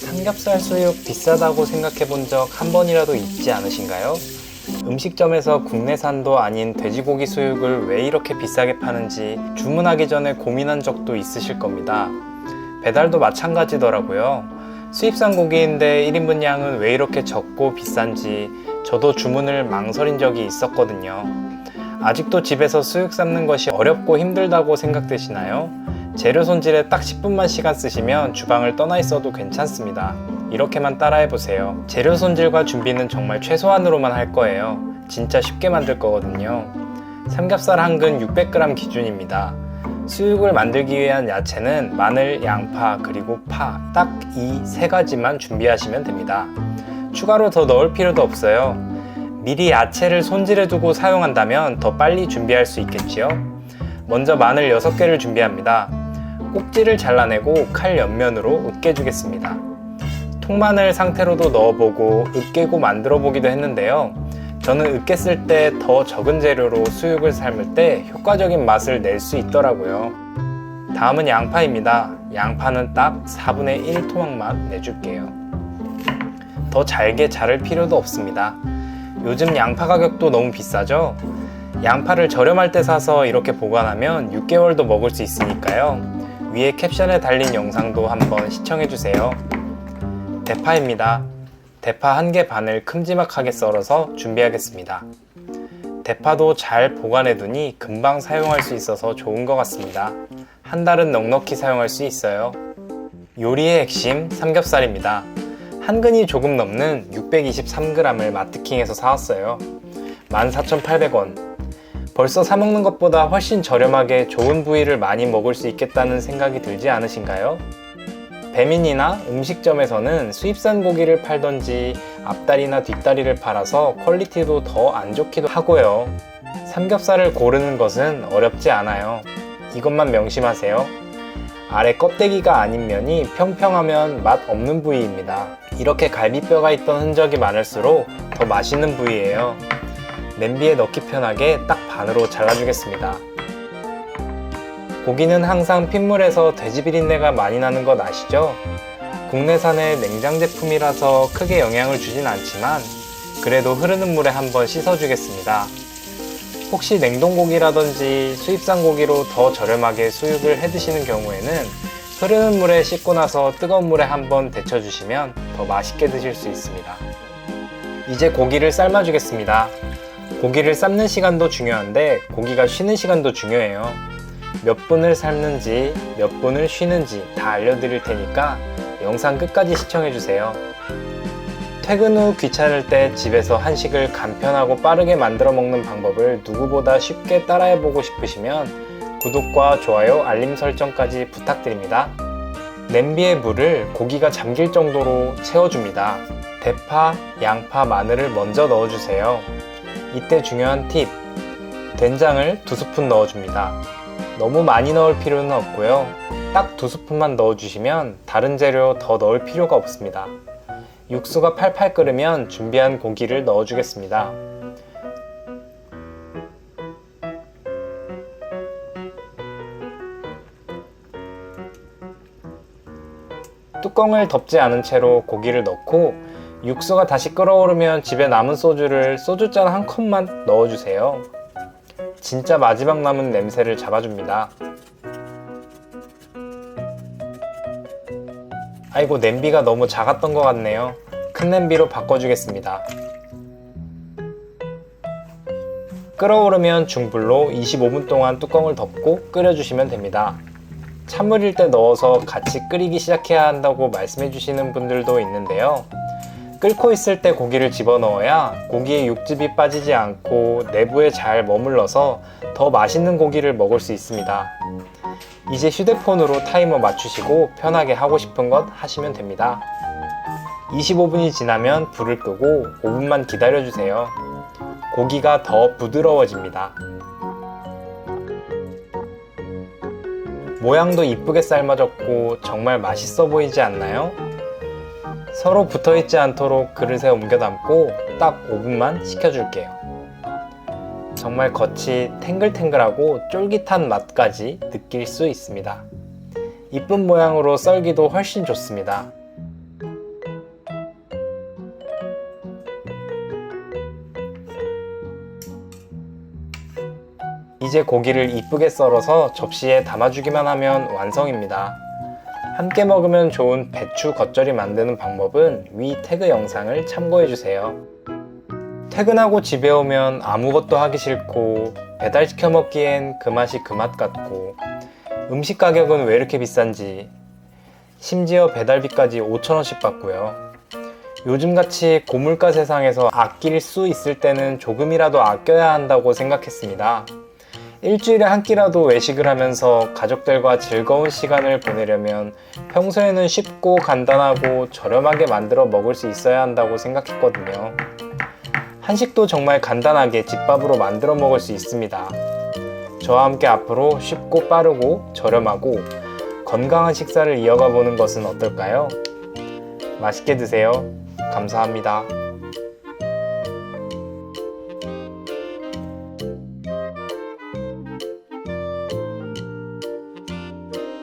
삼겹살 수육 비싸다고 생각해 본 적 한 번이라도 있지 않으신가요? 음식점에서 국내산도 아닌 돼지고기 수육을 왜 이렇게 비싸게 파는지 주문하기 전에 고민한 적도 있으실 겁니다. 배달도 마찬가지더라고요. 수입산 고기인데 1인분 양은 왜 이렇게 적고 비싼지 저도 주문을 망설인 적이 있었거든요. 아직도 집에서 수육 삶는 것이 어렵고 힘들다고 생각되시나요? 재료 손질에 딱 10분만 시간 쓰시면 주방을 떠나 있어도 괜찮습니다. 이렇게만 따라해보세요. 재료 손질과 준비는 정말 최소한으로만 할 거예요. 진짜 쉽게 만들 거거든요. 삼겹살 한 근 600g 기준입니다. 수육을 만들기 위한 야채는 마늘, 양파, 그리고 파, 딱 이 세 가지만 준비하시면 됩니다. 추가로 더 넣을 필요도 없어요. 미리 야채를 손질해 두고 사용한다면 더 빨리 준비할 수 있겠지요. 먼저 마늘 6개를 준비합니다. 꼭지를 잘라내고 칼 옆면으로 으깨주겠습니다. 통마늘 상태로도 넣어보고 으깨고 만들어 보기도 했는데요. 저는 으깼을 때 더 적은 재료로 수육을 삶을 때 효과적인 맛을 낼 수 있더라고요. 다음은 양파입니다. 양파는 딱 4분의 1 토막만 내줄게요. 더 잘게 자를 필요도 없습니다. 요즘 양파 가격도 너무 비싸죠? 양파를 저렴할 때 사서 이렇게 보관하면 6개월도 먹을 수 있으니까요. 위에 캡션에 달린 영상도 한번 시청해주세요. 대파입니다. 대파 1개 반을 큼지막하게 썰어서 준비하겠습니다. 대파도 잘 보관해두니 금방 사용할 수 있어서 좋은 것 같습니다. 한 달은 넉넉히 사용할 수 있어요. 요리의 핵심 삼겹살입니다. 한 근이 조금 넘는 623g을 마트킹에서 사왔어요. 14,800원. 벌써 사먹는 것보다 훨씬 저렴하게 좋은 부위를 많이 먹을 수 있겠다는 생각이 들지 않으신가요? 배민이나 음식점에서는 수입산 고기를 팔던지 앞다리나 뒷다리를 팔아서 퀄리티도 더 안 좋기도 하고요. 삼겹살을 고르는 것은 어렵지 않아요. 이것만 명심하세요. 아래 껍데기가 아닌 면이 평평하면 맛 없는 부위입니다. 이렇게 갈비뼈가 있던 흔적이 많을수록 더 맛있는 부위예요. 냄비에 넣기 편하게 딱 반으로 잘라주겠습니다. 고기는 항상 핏물에서 돼지 비린내가 많이 나는 것 아시죠? 국내산의 냉장 제품이라서 크게 영향을 주진 않지만 그래도 흐르는 물에 한번 씻어주겠습니다. 혹시 냉동고기라든지 수입산 고기로 더 저렴하게 수육을 해 드시는 경우에는 흐르는 물에 씻고 나서 뜨거운 물에 한번 데쳐주시면 더 맛있게 드실 수 있습니다. 이제 고기를 삶아주겠습니다. 고기를 삶는 시간도 중요한데 고기가 쉬는 시간도 중요해요. 몇 분을 삶는지 몇 분을 쉬는지 다 알려드릴 테니까 영상 끝까지 시청해주세요. 퇴근 후 귀찮을 때 집에서 한식을 간편하고 빠르게 만들어 먹는 방법을 누구보다 쉽게 따라해보고 싶으시면 구독과 좋아요, 알림 설정까지 부탁드립니다. 냄비에 물을 고기가 잠길 정도로 채워줍니다. 대파, 양파, 마늘을 먼저 넣어주세요. 이때 중요한 팁! 된장을 2스푼 넣어줍니다. 너무 많이 넣을 필요는 없고요. 딱 2스푼만 넣어주시면 다른 재료 더 넣을 필요가 없습니다. 육수가 팔팔 끓으면 준비한 고기를 넣어주겠습니다. 뚜껑을 덮지 않은 채로 고기를 넣고 육수가 다시 끓어오르면 집에 남은 소주를 소주잔 1컵만 넣어주세요. 진짜 마지막 남은 냄새를 잡아줍니다. 아이고, 냄비가 너무 작았던 것 같네요. 큰 냄비로 바꿔주겠습니다. 끓어오르면 중불로 25분 동안 뚜껑을 덮고 끓여주시면 됩니다. 찬물일 때 넣어서 같이 끓이기 시작해야 한다고 말씀해 주시는 분들도 있는데요. 끓고 있을 때 고기를 집어넣어야 고기의 육즙이 빠지지 않고 내부에 잘 머물러서 더 맛있는 고기를 먹을 수 있습니다. 이제 휴대폰으로 타이머 맞추시고 편하게 하고 싶은 것 하시면 됩니다. 25분이 지나면 불을 끄고 5분만 기다려주세요. 고기가 더 부드러워집니다. 모양도 이쁘게 삶아졌고 정말 맛있어 보이지 않나요? 서로 붙어있지 않도록 그릇에 옮겨 담고 딱 5분만 식혀줄게요. 정말 겉이 탱글탱글하고 쫄깃한 맛까지 느낄 수 있습니다. 이쁜 모양으로 썰기도 훨씬 좋습니다. 이제 고기를 이쁘게 썰어서 접시에 담아주기만 하면 완성입니다. 함께 먹으면 좋은 배추 겉절이 만드는 방법은 위 태그 영상을 참고해주세요. 퇴근하고 집에 오면 아무것도 하기 싫고 배달시켜 먹기엔 그 맛이 그 맛 같고 음식 가격은 왜 이렇게 비싼지, 심지어 배달비까지 5,000원씩 받고요. 요즘같이 고물가 세상에서 아낄 수 있을 때는 조금이라도 아껴야 한다고 생각했습니다. 일주일에 한 끼라도 외식을 하면서 가족들과 즐거운 시간을 보내려면 평소에는 쉽고 간단하고 저렴하게 만들어 먹을 수 있어야 한다고 생각했거든요. 한식도 정말 간단하게 집밥으로 만들어 먹을 수 있습니다. 저와 함께 앞으로 쉽고 빠르고 저렴하고 건강한 식사를 이어가 보는 것은 어떨까요? 맛있게 드세요. 감사합니다.